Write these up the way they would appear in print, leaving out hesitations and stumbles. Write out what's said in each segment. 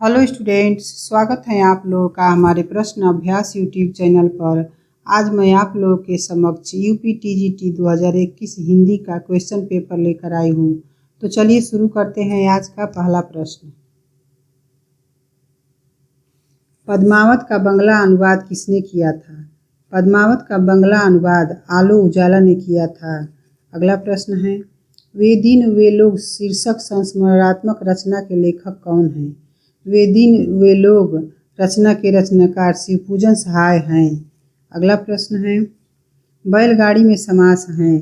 Hello students, स्वागत है आप लोगों का हमारे प्रश्न अभ्यास यूट्यूब चैनल पर। आज मैं आप लोगों के समक्ष यूपीटीजीटी 2021 हिंदी का क्वेश्चन पेपर लेकर आई हूँ। तो चलिए शुरू करते हैं आज का पहला प्रश्न। पद्मावत का बंगला अनुवाद किसने किया था? पद्मावत का बंगला अनुवाद आलो उजाला ने किया था। अगला प्रश्न है, वे दिन वे लोग शीर्षक संस्मरणात्मक रचना के लेखक कौन हैं? वे दिन वे लोग रचना के रचनाकार शिवपूजन सहाय हैं। अगला प्रश्न है, बैलगाड़ी में समास हैं।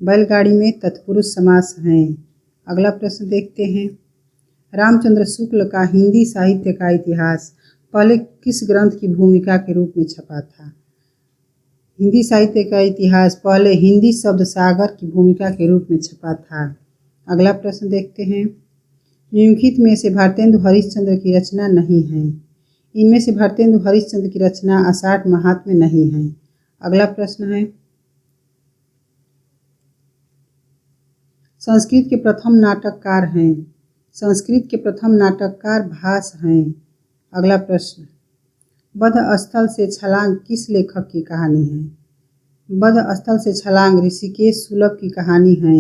बैलगाड़ी में तत्पुरुष समास हैं। अगला प्रश्न देखते हैं, रामचंद्र शुक्ल का हिंदी साहित्य का इतिहास पहले किस ग्रंथ की भूमिका के रूप में छपा था? हिंदी साहित्य का इतिहास पहले हिंदी शब्द सागर की भूमिका के रूप में छपा था। अगला प्रश्न देखते हैं, निम्नलिखित में से भारतेंदु हरिश्चंद्र की रचना नहीं है। इनमें से भारतेंदु हरिश्चंद्र की रचना आषाढ़ महात्म्य नहीं है। अगला प्रश्न है, संस्कृत के प्रथम नाटककार हैं। संस्कृत के प्रथम नाटककार भास हैं। अगला प्रश्न, वध स्थल से छलांग किस लेखक की कहानी है? वध स्थल से छलांग ऋषिकेश सुलभ की कहानी है।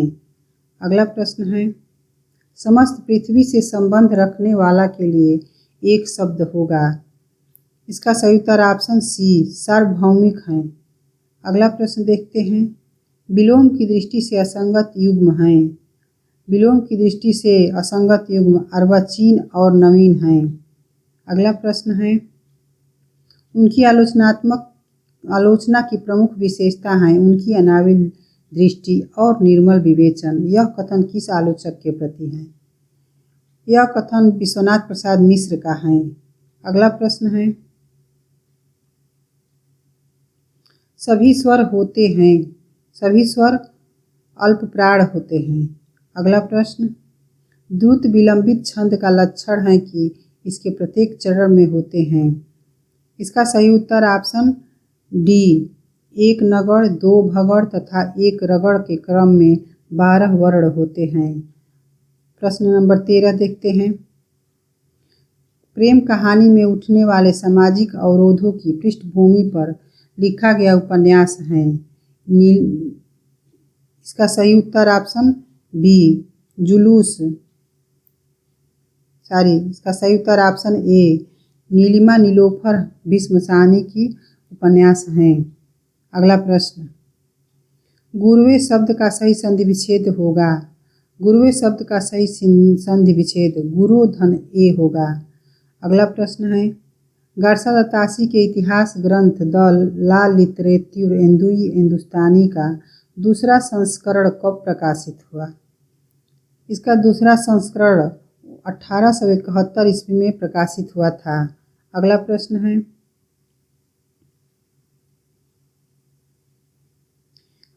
अगला प्रश्न है, समस्त पृथ्वी से संबंध रखने वाला के लिए एक शब्द होगा। इसका सही उत्तर ऑप्शन सी सार्वभौमिक है। अगला प्रश्न देखते हैं, विलोम की दृष्टि से असंगत युग्म हैं। विलोम की दृष्टि से असंगत युग्म अर्वाचीन और नवीन हैं। अगला प्रश्न है, उनकी आलोचना की प्रमुख विशेषता है उनकी अनाविल दृष्टि और निर्मल विवेचन। यह कथन किस आलोचक के प्रति है? यह कथन विश्वनाथ प्रसाद मिश्र का है। अगला प्रश्न है, सभी स्वर होते हैं, सभी स्वर अल्पप्राण होते हैं। अगला प्रश्न, द्रुत विलंबित छंद का लक्षण है कि इसके प्रत्येक चरण में होते हैं। इसका सही उत्तर ऑप्शन डी, एक नगड़, दो भगड़ तथा एक रगड़ के क्रम में 12 वर्ण होते हैं। प्रश्न नंबर 13 देखते हैं, प्रेम कहानी में उठने वाले सामाजिक अवरोधों की पृष्ठभूमि पर लिखा गया उपन्यास है। इसका सही उत्तर ऑप्शन बी, जुलूस। इसका सही उत्तर ऑप्शन ए, नीलिमा नीलोफर भीष्म साहनी की उपन्यास हैं। अगला प्रश्न, गुरुवे शब्द का सही संधि विच्छेद होगा। गुरुवे शब्द का सही संधि विच्छेद गुरोधन ए होगा। अगला प्रश्न है, गारसा दत्तासी के इतिहास ग्रंथ द ला लिटरेच्यूर एंदुई हिंदुस्तानी का दूसरा संस्करण कब प्रकाशित हुआ? इसका दूसरा संस्करण 1871 ईस्वी में प्रकाशित हुआ था। अगला प्रश्न है,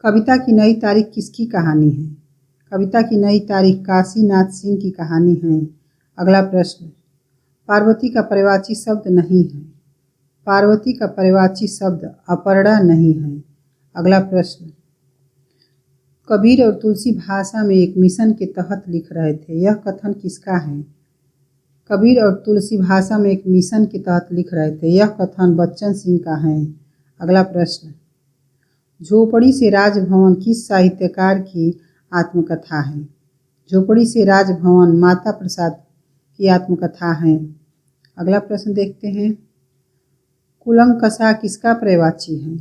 कविता की नई तारीख किसकी कहानी है? कविता की नई तारीख काशीनाथ सिंह की कहानी है। अगला प्रश्न, पार्वती का पर्यायवाची शब्द नहीं है। पार्वती का पर्यायवाची शब्द अपर्णा नहीं है। अगला प्रश्न, कबीर और तुलसी भाषा में एक मिशन के तहत लिख रहे थे। यह कथन किसका है? कबीर और तुलसी भाषा में एक मिशन के तहत लिख रहे थे। यह कथन बच्चन सिंह का है। अगला प्रश्न, झोपड़ी से राजभवन किस साहित्यकार की आत्मकथा है? झोपड़ी से राजभवन माता प्रसाद की आत्मकथा है। अगला प्रश्न देखते हैं, कुलंकषा किसका पर्यायवाची है?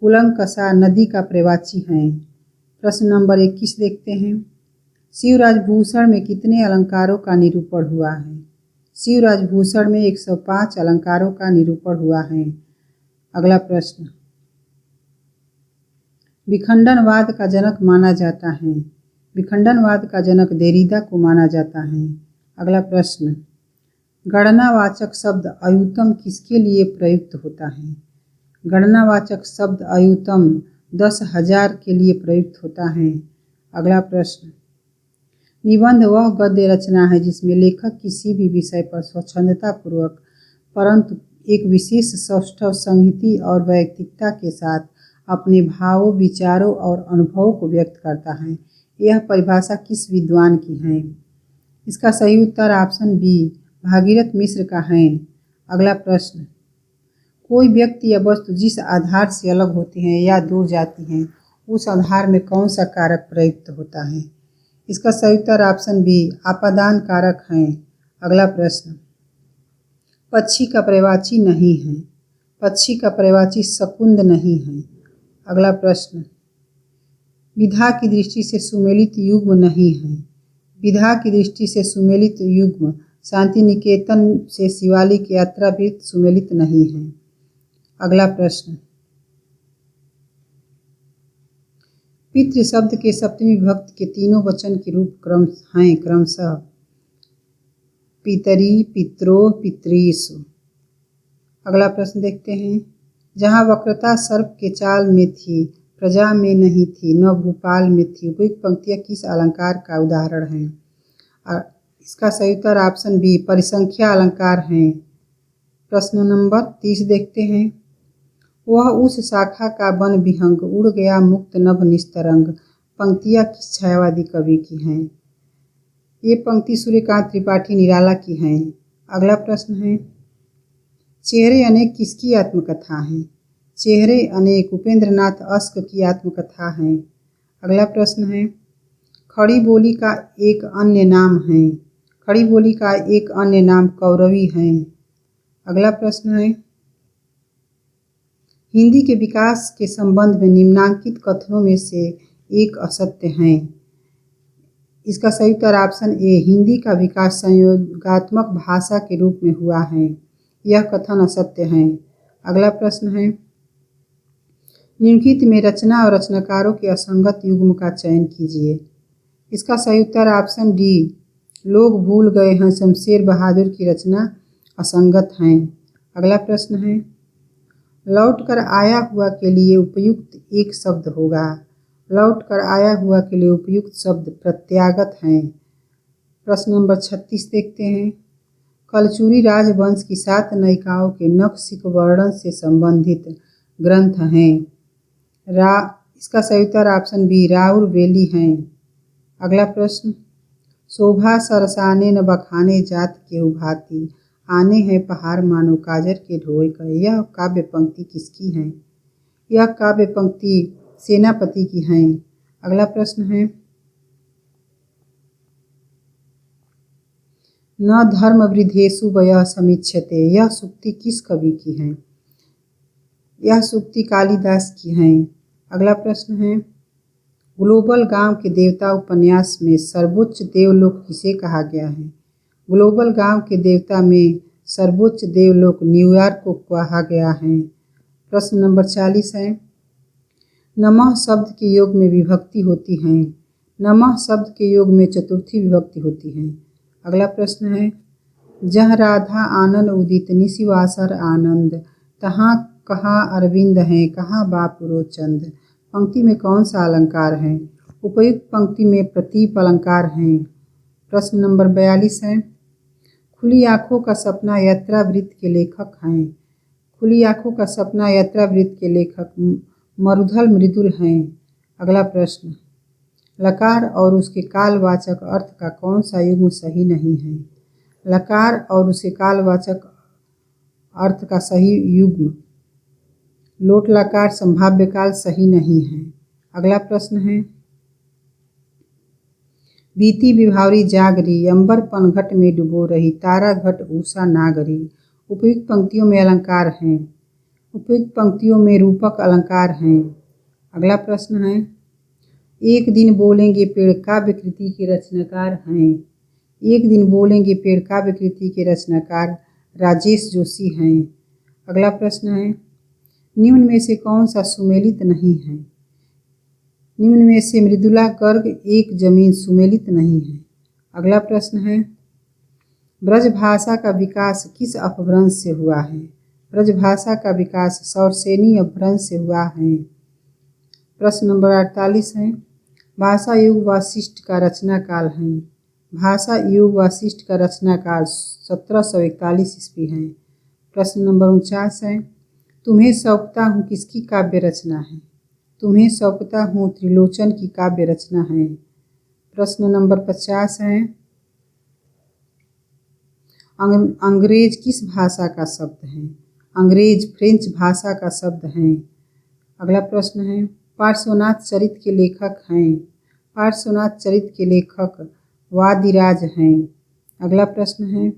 कुलंकषा नदी का पर्यायवाची है। प्रश्न नंबर 21 देखते हैं, शिवराजभूषण में कितने अलंकारों का निरूपण हुआ है? शिवराजभूषण में 105 अलंकारों का निरूपण हुआ है। अगला प्रश्न, विखंडनवाद का जनक माना जाता है। विखंडनवाद का जनक देरिदा को माना जाता है। अगला प्रश्न, गणनावाचक शब्द अयुतम किसके लिए प्रयुक्त होता है? गणनावाचक शब्द अयुतम 10,000 के लिए प्रयुक्त होता है। अगला प्रश्न, निबंध वह गद्य रचना है जिसमें लेखक किसी भी विषय पर स्वच्छंदतापूर्वक परंतु एक विशेष सौष्ठव संगति और वैयक्तिकता के साथ अपने भावों, विचारों और अनुभवों को व्यक्त करता है। यह परिभाषा किस विद्वान की है? इसका सही उत्तर ऑप्शन बी, भागीरथ मिश्र का है। अगला प्रश्न, कोई व्यक्ति या वस्तु जिस आधार से अलग होती है या दूर जाती है उस आधार में कौन सा कारक प्रयुक्त होता है? इसका सही उत्तर ऑप्शन बी आपादान कारक है। अगला प्रश्न, पक्षी का पर्यायवाची नहीं है। पक्षी का पर्यायवाची शकुंद नहीं है। अगला प्रश्न, विधा की दृष्टि से सुमेलित युग्म नहीं है। विधा की दृष्टि से सुमेलित युग्म शांति निकेतन से शिवालिक यात्रा वृत्त सुमेलित नहीं है। अगला प्रश्न, पितृ शब्द के सप्तमी विभक्ति के तीनों वचन के रूप हैं क्रमशः पितरी, पित्रो, पितृसु। अगला प्रश्न देखते हैं, जहाँ वक्रता सर्प के चाल में थी, प्रजा में नहीं थी, न भूपाल में थी, उपयुक्त पंक्तियाँ किस अलंकार का उदाहरण हैं? इसका सही उत्तर ऑप्शन बी परिसंख्या अलंकार हैं। प्रश्न नंबर 30 देखते हैं, वह उस शाखा का वन विहंग उड़ गया मुक्त नभ निस्तरंग। पंक्तियाँ किस छायावादी कवि की हैं? ये पंक्ति सूर्यकांत त्रिपाठी निराला की हैं। अगला प्रश्न है, चेहरे अनेक किसकी आत्मकथा है? चेहरे अनेक उपेंद्र नाथ अश्क की आत्मकथा है। अगला प्रश्न है, खड़ी बोली का एक अन्य नाम है। खड़ी बोली का एक अन्य नाम कौरवी है। अगला प्रश्न है, हिंदी के विकास के संबंध में निम्नांकित कथनों में से एक असत्य है। इसका सही उत्तर ऑप्शन ए हिंदी का विकास संयोगात्मक भाषा के रूप में हुआ है। यह कथन असत्य है। अगला प्रश्न है, निम्नलिखित में रचना और रचनाकारों के असंगत युग्म का चयन कीजिए। इसका सही उत्तर ऑप्शन डी लोग भूल गए हैं शमशेर बहादुर की रचना असंगत हैं। अगला प्रश्न है, लौट कर आया हुआ के लिए उपयुक्त एक शब्द होगा। लौट कर आया हुआ के लिए उपयुक्त शब्द प्रत्यागत हैं। प्रश्न नंबर 36 देखते हैं, कलचुरी राजवंश की 7 नायिकाओं के नखशिख वर्णन से संबंधित ग्रंथ हैं। इसका सही उत्तर ऑप्शन बी राउर वेली हैं। अगला प्रश्न, शोभा सरसाने न बखाने जात के उभाती, आने हैं पहाड़ मानो काजर के ढोए गए। यह काव्य पंक्ति किसकी है? यह काव्य पंक्ति सेनापति की है। अगला प्रश्न है, न धर्म वृद्धेषु वयः समीक्ष्यते। यह सूक्ति किस कवि की है? यह सूक्ति कालिदास की है। अगला प्रश्न है, ग्लोबल गांव के देवता उपन्यास में सर्वोच्च देवलोक किसे कहा गया है? ग्लोबल गांव के देवता में सर्वोच्च देवलोक न्यूयॉर्क को कहा गया है। प्रश्न नंबर 40 है, नमः शब्द के योग में विभक्ति होती है। नमः शब्द के योग में चतुर्थी विभक्ति होती है। अगला प्रश्न है, जह राधा आनंद उदित निशिवासर आनंद, तहाँ कहाँ अरविंद हैं, कहाँ बापुरो चंद। पंक्ति में कौन सा अलंकार है? उपयुक्त पंक्ति में प्रतीप अलंकार हैं। प्रश्न नंबर 42 है, खुली आँखों का सपना यात्रावृत्त के लेखक हैं। खुली आँखों का सपना यात्रावृत्त के लेखक मरुधल मृदुल हैं। अगला प्रश्न, लकार और उसके कालवाचक अर्थ का कौन सा युग्म सही नहीं है? लकार और उसके कालवाचक अर्थ का सही युग्म लोट लकार संभाव्य काल सही नहीं है। अगला प्रश्न है, बीती विभावरी जागरी, अंबर पनघट में डुबो रही, तारा घट उषा नागरी। उपयुक्त पंक्तियों में अलंकार हैं। उपयुक्त पंक्तियों में रूपक अलंकार हैं। अगला प्रश्न है, एक दिन बोलेंगे पेड़ काव्य कृति के रचनाकार हैं। एक दिन बोलेंगे पेड़ काव्य कृति के रचनाकार राजेश जोशी हैं। अगला प्रश्न है, निम्न में से कौन सा सुमेलित नहीं है? निम्न में से मृदुला गर्ग एक जमीन सुमेलित नहीं है। अगला प्रश्न है, ब्रजभाषा का विकास किस अपभ्रंश से हुआ है? ब्रजभाषा का विकास सौरसेनी अपभ्रंश से हुआ है। प्रश्न नंबर 48 है, भाषा युग वासिष्ठ का रचना काल है। भाषा युग वासिष्ठ का रचना काल 1741 ईस्वी है। प्रश्न नंबर 49 है, तुम्हें सौंपता हूँ किसकी काव्य रचना है? तुम्हें सौंपता हूँ त्रिलोचन की काव्य रचना है। प्रश्न नंबर 50 है, अंग्रेज किस भाषा का शब्द है? अंग्रेज फ्रेंच भाषा का शब्द है। अगला प्रश्न है, पार्श्वनाथ चरित के लेखक हैं। पार्श्वनाथ चरित के लेखक वादिराज हैं। अगला प्रश्न है,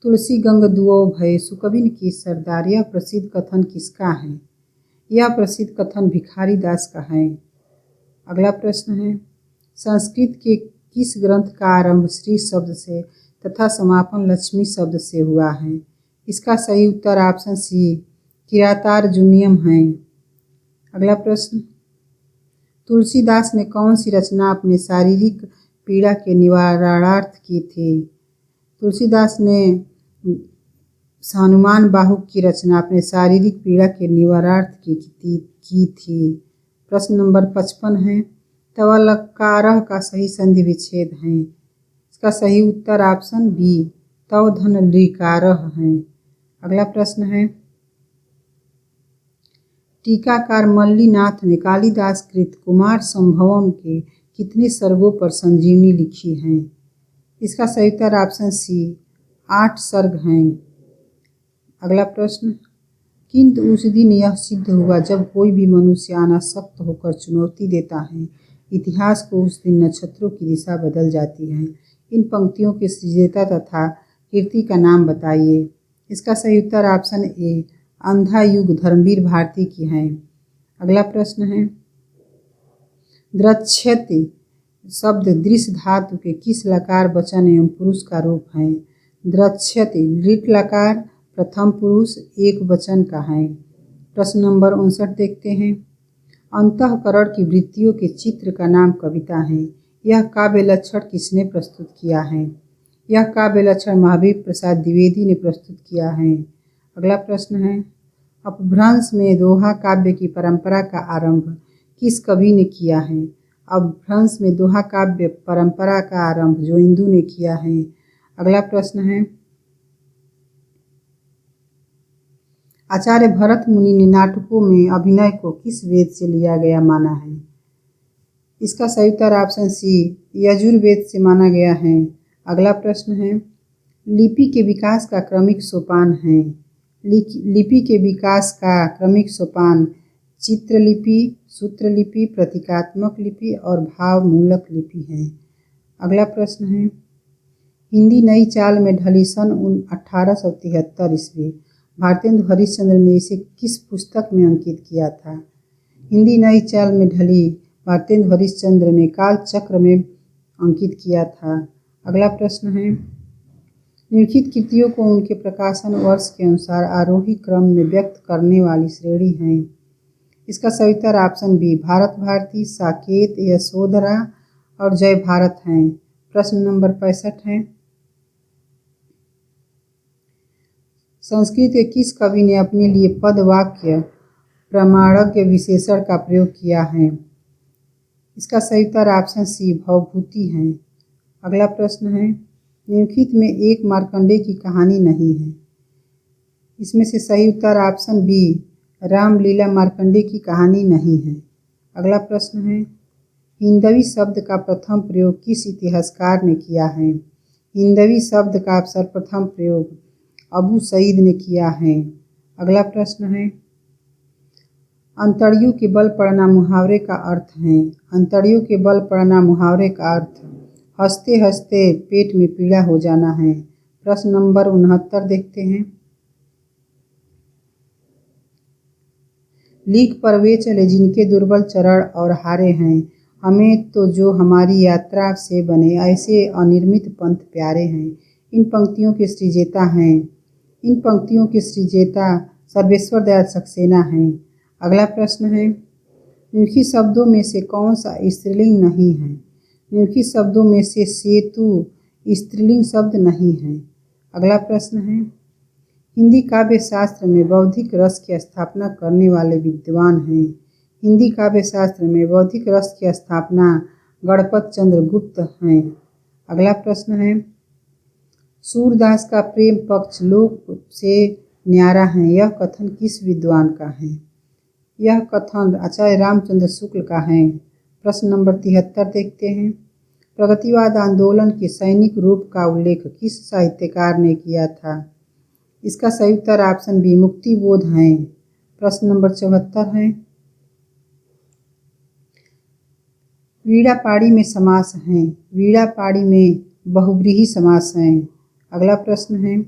तुलसी गंग दुओ भय सुकविन की सरदार, यह प्रसिद्ध कथन किसका है? यह प्रसिद्ध कथन भिखारी दास का है। अगला प्रश्न है, संस्कृत के किस ग्रंथ का आरंभ श्री शब्द से तथा समापन लक्ष्मी शब्द से हुआ है? इसका सही उत्तर ऑप्शन सी किरातार्जुनीयम है। अगला प्रश्न, तुलसीदास ने कौन सी रचना अपने शारीरिक पीड़ा के निवारणार्थ की थी? तुलसीदास ने हनुमान बाहुक की रचना अपने शारीरिक पीड़ा के निवारणार्थ की थी। प्रश्न नंबर 55 है, तवलकारः का सही संधि विच्छेद है। इसका सही उत्तर ऑप्शन बी तवधन लिकारः है। अगला प्रश्न है, टीकाकार मल्लीनाथ ने कालिदास कृत कुमार संभवम के कितने सर्गों पर संजीवनी लिखी है? इसका सही उत्तर ऑप्शन सी 8 सर्ग हैं। अगला प्रश्न, किंतु उस दिन यह सिद्ध हुआ जब कोई भी मनुष्य अनासक्त होकर चुनौती देता है, इतिहास को उस दिन नक्षत्रों की दिशा बदल जाती है। इन पंक्तियों के सृजयिता तथा कीर्ति का नाम बताइए। इसका सही उत्तर ऑप्शन ए अंधा युग धर्मवीर भारती की है। अगला प्रश्न है, द्रक्ष्यति शब्द दृश्य धातु के किस लकार वचन एवं पुरुष का रूप है? द्रक्ष्यति लिट लकार प्रथम पुरुष एक वचन का है। प्रश्न नंबर 59 देखते हैं, अंतःकरण की वृत्तियों के चित्र का नाम कविता है। यह काव्य लक्षण किसने प्रस्तुत किया है? यह काव्य लक्षण महावीर प्रसाद द्विवेदी ने प्रस्तुत किया है। अगला प्रश्न है, अपभ्रंश में दोहा काव्य की परंपरा का आरंभ किस कवि ने किया है? अपभ्रंश में दोहा काव्य परंपरा का आरंभ जोइंदू ने किया है। अगला प्रश्न है, आचार्य भरत मुनि ने नाटकों में अभिनय को किस वेद से लिया गया माना है? इसका सही उत्तर ऑप्शन सी यजुर्वेद से माना गया है। अगला प्रश्न है, लिपि के विकास का क्रमिक सोपान है। लिपि के विकास का क्रमिक सोपान चित्रलिपि, सूत्रलिपि, प्रतीकात्मक लिपि और भावमूलक लिपि है। अगला प्रश्न है, हिंदी नई चाल में ढली सन 1873 ईस्वी। भारतेंदु हरिश्चंद्र ने इसे किस पुस्तक में अंकित किया था? हिंदी नई चाल में ढली भारतेंदु हरिश्चंद्र ने कालचक्र में अंकित किया था। अगला प्रश्न है, निम्नलिखित कृतियों को उनके प्रकाशन वर्ष के अनुसार आरोही क्रम में व्यक्त करने वाली श्रेणी है। इसका सही उत्तर ऑप्शन बी भारत भारती, साकेत, यशोधरा और जय भारत हैं। प्रश्न नंबर 65 है, संस्कृत के किस कवि ने अपने लिए पद वाक्य प्रमाणज्ञ विशेषण का प्रयोग किया है? इसका सही उत्तर ऑप्शन सी भवभूति है। अगला प्रश्न है, निम्नलिखित में एक मार्कंडेय की कहानी नहीं है। इसमें से सही उत्तर ऑप्शन बी रामलीला मार्कंडेय की कहानी नहीं है। अगला प्रश्न है, हिंदवी शब्द का प्रथम प्रयोग किस इतिहासकार ने किया है? हिंदवी शब्द का सर्वप्रथम प्रयोग अबू सईद ने किया है। अगला प्रश्न है, अंतड़ियों के बल पड़ना मुहावरे का अर्थ है। अंतड़ियों के बल पड़ना मुहावरे का अर्थ हंसते हंसते पेट में पीड़ा हो जाना है। प्रश्न नंबर 69 देखते हैं, लीक पर वे चले जिनके दुर्बल चरण और हारे हैं, हमें तो जो हमारी यात्रा से बने ऐसे अनिर्मित पंथ प्यारे हैं। इन पंक्तियों के सृजेता हैं। इन पंक्तियों के सृजेता सर्वेश्वर दयाल सक्सेना हैं। अगला प्रश्न है, निम्नलिखित शब्दों में से कौन सा स्त्रीलिंग नहीं है? निम्नलिखित शब्दों में से सेतु स्त्रीलिंग शब्द नहीं है। अगला प्रश्न है, हिंदी काव्य शास्त्र में बौद्धिक रस की स्थापना करने वाले विद्वान हैं। हिंदी काव्य शास्त्र में बौद्धिक रस की स्थापना गणपत चंद्र गुप्त हैं। अगला प्रश्न है, सूरदास का प्रेम पक्ष लोक से न्यारा है, यह कथन किस विद्वान का है? यह कथन आचार्य रामचंद्र शुक्ल का है। प्रश्न नंबर 73 देखते हैं, प्रगतिवाद आंदोलन के सैनिक रूप का उल्लेख किस साहित्यकार ने किया था? इसका सही उत्तर ऑप्शन बी मुक्तिबोध है। प्रश्न नंबर 74 है। वीणापाड़ी में समास हैं। वीणापाड़ी में बहुव्रीहि समास हैं। अगला प्रश्न है।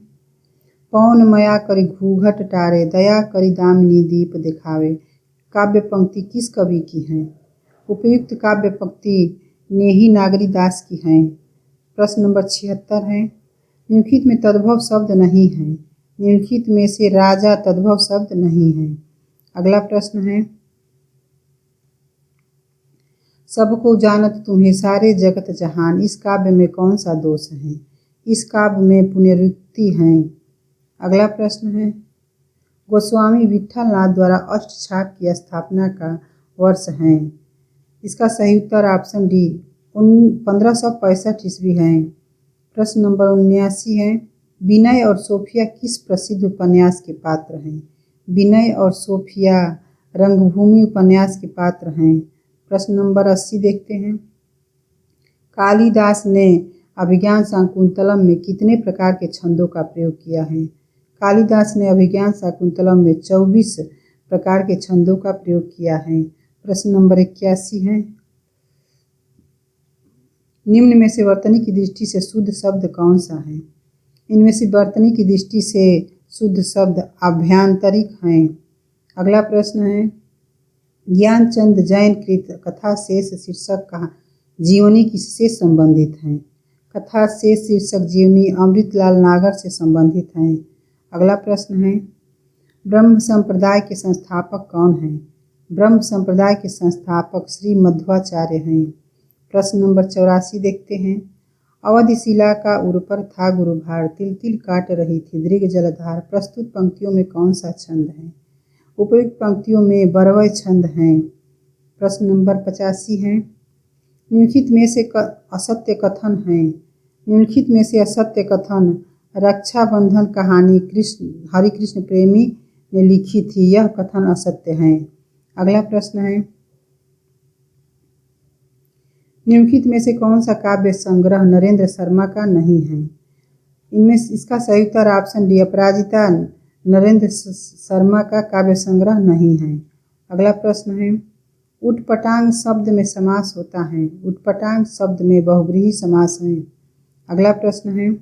पौन मया करी घूघट टारे, दया करी दामिनी दीप दिखावे। काव्य पंक्ति किस कवि की है? उपयुक्त काव्य पंक्ति नेही नागरी दास की है। प्रश्न नंबर 76 है। निम्नलिखित में तद्भव शब्द नहीं है। निम्नलिखित में से राजा तद्भव शब्द नहीं है। अगला प्रश्न है। सबको जानत तुम्हें सारे जगत जहान, इस काव्य में कौन सा दोष है? इस काव्य में पुनरुक्ति है। अगला प्रश्न है। गोस्वामी विठलनाथ द्वारा अष्टछाप की स्थापना का वर्ष है। इसका सही उत्तर ऑप्शन डी 1565 ईस्वी है। प्रश्न नंबर 79 है। विनय और सोफिया किस प्रसिद्ध उपन्यास के पात्र हैं? विनय और सोफिया रंगभूमि उपन्यास के पात्र हैं। प्रश्न नंबर 80 देखते हैं। कालिदास ने अभिज्ञान शाकुंतलम में कितने प्रकार के छंदों का प्रयोग किया है? कालिदास ने अभिज्ञान शाकुंतलम में 24 प्रकार के छंदों का प्रयोग किया है। प्रश्न नंबर 81 है। निम्न में से वर्तनी की दृष्टि से शुद्ध शब्द कौन सा है? इनमें से वर्तनी की दृष्टि से शुद्ध शब्द आभ्यंतरिक हैं। अगला प्रश्न है। ज्ञानचंद जैन कृत कथा शेष शीर्षक का जीवनी किससे संबंधित है? कथा शेष शीर्षक जीवनी अमृतलाल नागर से संबंधित है। अगला प्रश्न है। ब्रह्म संप्रदाय के संस्थापक कौन हैं? ब्रह्म संप्रदाय के संस्थापक श्री मध्वाचार्य हैं। प्रश्न नंबर 84 देखते हैं। अवधिशिला का उर्पर था गुरुभार, तिल तिल काट रही थी दृग जलधार। प्रस्तुत पंक्तियों में कौन सा छंद है? उपयुक्त पंक्तियों में बरवय छंद हैं। प्रश्न नंबर 85 है। निम्नलिखित में से असत्य कथन है। निम्नलिखित में से असत्य कथन रक्षाबंधन कहानी हरिकृष्ण प्रेमी ने लिखी थी, यह कथन असत्य है। अगला प्रश्न है। निम्नलिखित में से कौन सा काव्य संग्रह नरेंद्र शर्मा का नहीं है? इनमें इसका सही उत्तर ऑप्शन डी अपराजिता नरेंद्र शर्मा का काव्य संग्रह नहीं है। अगला प्रश्न है। उटपटांग शब्द में समास होता है। उटपटांग शब्द में बहुव्रीहि समास है। अगला प्रश्न है।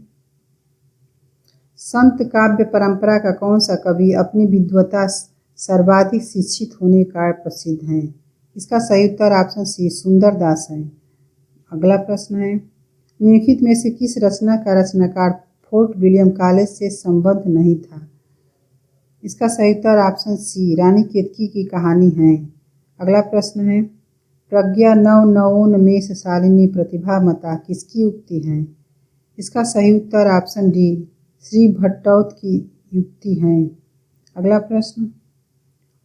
संत काव्य परंपरा का कौन सा कवि अपनी विद्वता सर्वाधिक शिक्षित होने का प्रसिद्ध है? इसका सही उत्तर ऑप्शन सी सुंदरदास है। अगला प्रश्न है। निम्नलिखित में से किस रचना का रचनाकार फोर्ट विलियम कॉलेज से संबद्ध नहीं था? इसका सही उत्तर ऑप्शन सी रानी केतकी की कहानी है। अगला प्रश्न है। प्रज्ञा नव नवोन्मेष शालिनी प्रतिभा मता किसकी उक्ति है? इसका सही उत्तर ऑप्शन डी श्री भट्टौत की युक्ति है। अगला प्रश्न।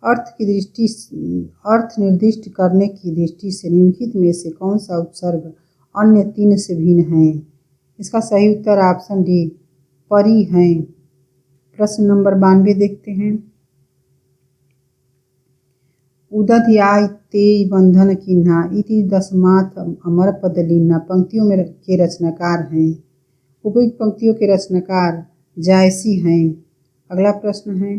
अर्थ निर्दिष्ट करने की दृष्टि से निम्नलिखित में से कौन सा उपसर्ग अन्य तीन से भिन्न है? इसका सही उत्तर ऑप्शन डी परी है। प्रश्न नंबर 92 देखते हैं। उदध्याय ते बंधन किन्हा इति दशमाथ अमर पदलीना पंक्तियों में के रचनाकार हैं। उपयुक्त पंक्तियों के रचनाकार जायसी हैं। अगला प्रश्न है।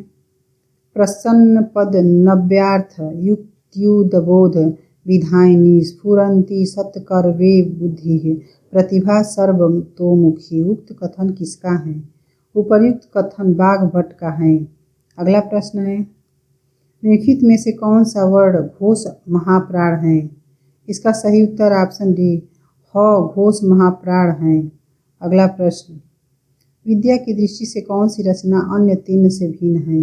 प्रसन्न पद नव्यार्थ युक्त्युदबोध विधायिनी स्फुरंती सत्कर्वे बुद्धि प्रतिभा सर्वतोमुखी। उक्त कथन किसका है? उपर्युक्त कथन बाघभट्ट का है। अगला प्रश्न है। निम्नलिखित में से कौन सा वर्ण घोष महाप्राण है? इसका सही उत्तर ऑप्शन डी ह घोष महाप्राण है। अगला प्रश्न। विद्या की दृष्टि से कौन सी रचना अन्य तीन से भिन्न है?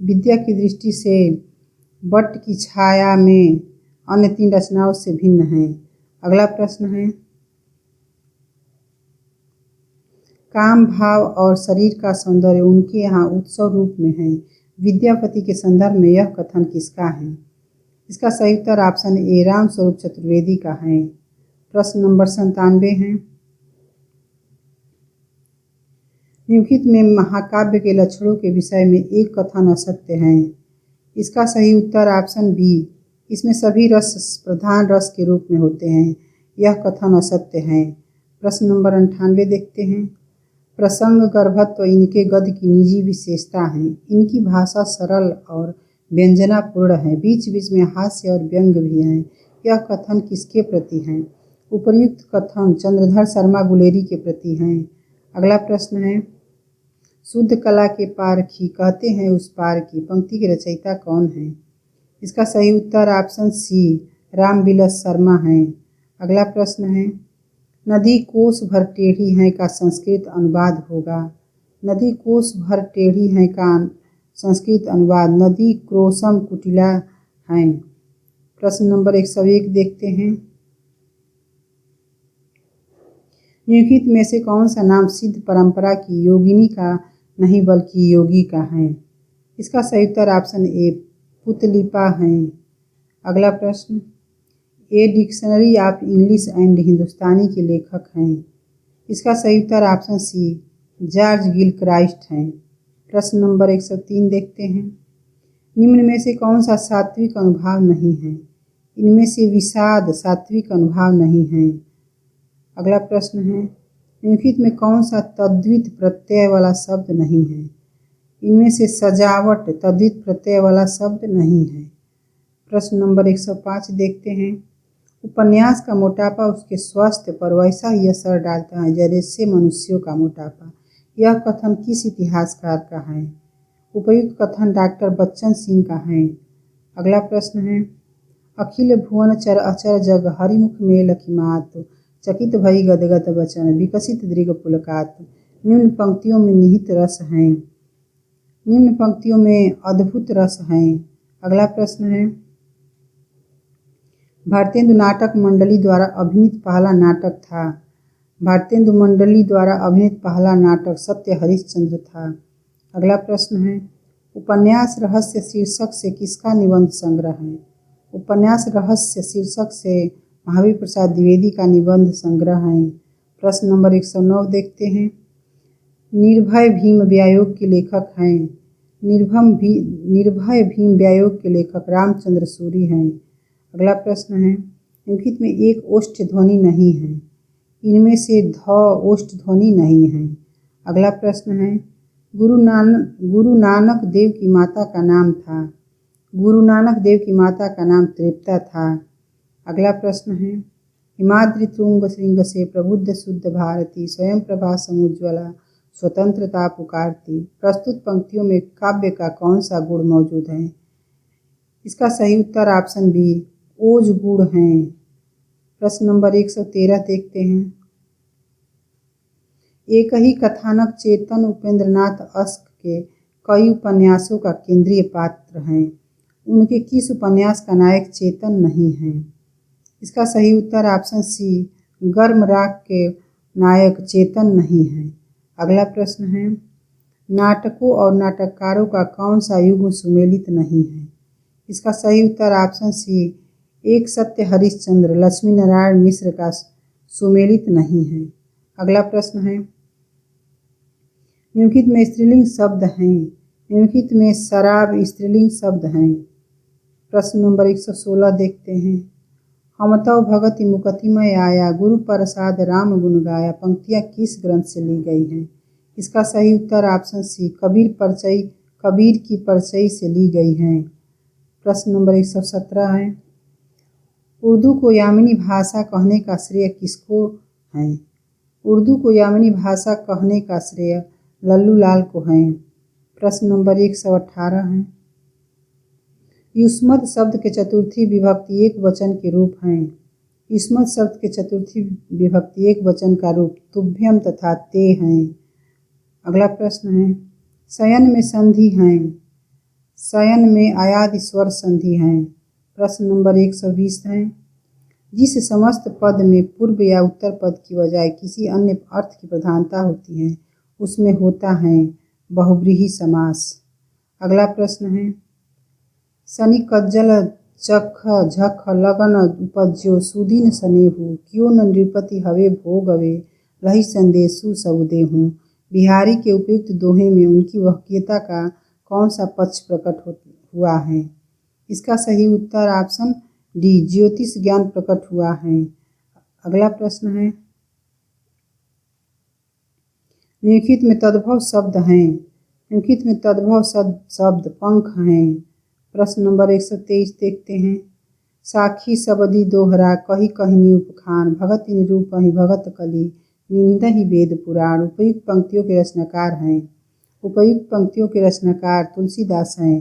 विद्या की दृष्टि से बट की छाया में अन्य तीन रचनाओं से भिन्न है। अगला प्रश्न है। काम भाव और शरीर का सौंदर्य उनके यहाँ उत्सव रूप में है। विद्यापति के संदर्भ में यह कथन किसका है? इसका सही उत्तर ऑप्शन ए राम स्वरूप चतुर्वेदी का है। प्रश्न नंबर 97 है। निम्नलिखित में महाकाव्य के लक्षणों के विषय में एक कथन असत्य है। इसका सही उत्तर ऑप्शन बी इसमें सभी रस प्रधान रस के रूप में होते हैं। यह कथन असत्य है। प्रश्न नंबर 98 देखते हैं। प्रसंग गर्भत्व इनके गद्य की निजी विशेषता है। इनकी भाषा सरल और व्यंजनापूर्ण है। बीच बीच में हास्य और व्यंग भी हैं। यह कथन किसके प्रति है? उपर्युक्त कथन चंद्रधर शर्मा गुलेरी के प्रति हैं। अगला प्रश्न है, शुद्ध कला के पारखी कहते हैं उस पार की पंक्ति के रचयिता कौन है? इसका सही उत्तर ऑप्शन सी रामविलास शर्मा है। अगला प्रश्न है, नदी कोस भर टेढ़ी है का संस्कृत अनुवाद होगा। नदी कोस भर टेढ़ी है का संस्कृत अनुवाद नदी क्रोशम कुटिला है। प्रश्न नंबर 101 देखते हैं। निम्नलिखित में से कौन सा नाम सिद्ध परंपरा की योगिनी का नहीं बल्कि योगी का है? इसका सही उत्तर ऑप्शन ए पुतलिपा है। अगला प्रश्न, a dictionary of English and Hindustani के लेखक हैं। इसका सही उत्तर ऑप्शन सी जॉर्ज गिलक्राइस्ट हैं। प्रश्न नंबर 103 देखते हैं। निम्न में से कौन सा सात्विक अनुभाव नहीं है? इनमें से विषाद सात्विक अनुभाव नहीं है। अगला प्रश्न है, निम्नलिखित में कौन सा तद्वित प्रत्यय वाला शब्द नहीं है? इनमें से सजावट तद्वित प्रत्यय वाला शब्द नहीं है। प्रश्न नंबर 105 देखते हैं। उपन्यास का मोटापा उसके स्वास्थ्य पर वैसा ही असर डालता है जैसे मनुष्यों का मोटापा। यह कथन किस इतिहासकार का है? उपयुक्त कथन डॉक्टर बच्चन सिंह का है। अगला प्रश्न है, अखिल भुवन चर अचर जग हरिमुख में लखिमात चकित भई गदगद बचन विकसित दृग पुलकात। निम्न पंक्तियों में निहित रस हैं। निम्न पंक्तियों में अद्भुत रस हैं। अगला प्रश्न है, भारतेंदु नाटक मंडली द्वारा अभिनीत पहला नाटक था। भारतेंदु मंडली द्वारा अभिनीत पहला नाटक सत्य हरिश्चंद्र था। अगला प्रश्न है, उपन्यास रहस्य शीर्षक से किसका निबंध संग्रह है? उपन्यास रहस्य शीर्षक से महावीर प्रसाद द्विवेदी का निबंध संग्रह है। प्रश्न नंबर 109 देखते हैं। निर्भय भीम व्यायोग के लेखक हैं। निर्भय भीम व्यायोग के लेखक रामचंद्र सूरी हैं। अगला प्रश्न है, निम्नलिखित में एक ओष्ठ ध्वनि नहीं है। इनमें से ध ओष्ठ ध्वनि नहीं है। अगला प्रश्न है, गुरु नानक देव की माता का नाम था। गुरु नानक देव की माता का नाम तृप्ता था। अगला प्रश्न है, हिमाद्रि तुंग श्रृंग से प्रबुद्ध शुद्ध भारती स्वयं प्रभा समुज्ज्वला स्वतंत्रता पुकारती। प्रस्तुत पंक्तियों में काव्य का कौन सा गुण मौजूद है? इसका सही उत्तर ऑप्शन बी ओज गुण है। प्रश्न नंबर 113 देखते हैं। एक ही कथानक चेतन उपेंद्रनाथ अश्क के कई उपन्यासों का केंद्रीय पात्र हैं। उनके किस उपन्यास का नायक चेतन नहीं है? इसका सही उत्तर ऑप्शन सी गर्म राग के नायक चेतन नहीं है। अगला प्रश्न है, नाटकों और नाटककारों का कौन सा युग सुमेलित नहीं है? इसका सही उत्तर ऑप्शन सी एक सत्य हरिश्चंद्र लक्ष्मी नारायण मिश्र का सुमेलित नहीं है। अगला प्रश्न है, निम्नलिखित में स्त्रीलिंग शब्द हैं। निम्नलिखित में शराब स्त्रीलिंग शब्द हैं। प्रश्न नंबर 116 देखते हैं। हमतव भगति मुकतिमय आया गुरु प्रसाद राम गुण गाया पंक्तियाँ किस ग्रंथ से ली गई हैं? इसका सही उत्तर ऑप्शन सी कबीर की परचई से ली गई हैं। प्रश्न नंबर 117 है, उर्दू को यामिनी भाषा कहने का श्रेय किसको है? उर्दू को यामिनी भाषा कहने का श्रेय लल्लू लाल को है। प्रश्न नंबर 118 है, युष्मत शब्द के चतुर्थी विभक्ति एक वचन के रूप हैं। युष्मत शब्द के चतुर्थी विभक्ति एक वचन का रूप तुभ्यम तथा ते हैं। अगला प्रश्न है, शयन में संधि हैं। शयन में आयाद स्वर संधि हैं। प्रश्न नंबर 120 है, जिस समस्त पद में पूर्व या उत्तर पद की बजाय किसी अन्य अर्थ की प्रधानता होती है उसमें होता है बहुव्रीहि समास। अगला प्रश्न है, शनि कज्जल चख झख लगन उपज्यो सुदीन स्नेहु क्यों न नृपति हवे भोगवे रही संदेशु सब देहूँ। बिहारी के उपयुक्त दोहे में उनकी वाक्यता का कौन सा पक्ष प्रकट हुआ है? इसका सही उत्तर ऑप्शन डी ज्योतिष ज्ञान प्रकट हुआ है। अगला प्रश्न है, निम्नलिखित में तद्भव शब्द हैं। निम्नलिखित में तद्भव शब्द पंख हैं। प्रश्न नंबर 123 देखते हैं। साखी सबदी दोहरा कही कहनी उपखान, भगत निरूपहि भगत कली, निंदहि वेद पुराण। उपयुक्त पंक्तियों के रचनाकार हैं। उपयुक्त पंक्तियों के रचनाकार तुलसीदास हैं।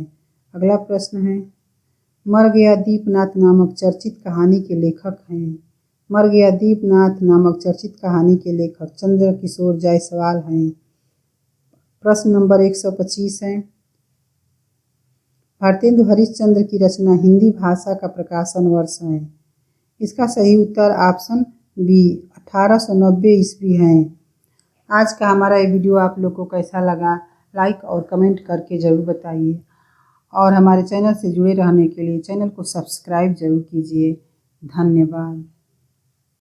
अगला प्रश्न है, मर गया दीपनाथ नामक चर्चित कहानी के लेखक हैं। मर गया दीपनाथ नामक चर्चित कहानी के लेखक चंद्रकिशोर जायसवाल हैं। प्रश्न नंबर 125 है, भारतेंदु हरिश्चंद्र की रचना हिंदी भाषा का प्रकाशन वर्ष है। इसका सही उत्तर ऑप्शन बी 1890 ईस्वी है। आज का हमारा ये वीडियो आप लोग को कैसा लगा, लाइक और कमेंट करके ज़रूर बताइए और हमारे चैनल से जुड़े रहने के लिए चैनल को सब्सक्राइब जरूर कीजिए। धन्यवाद।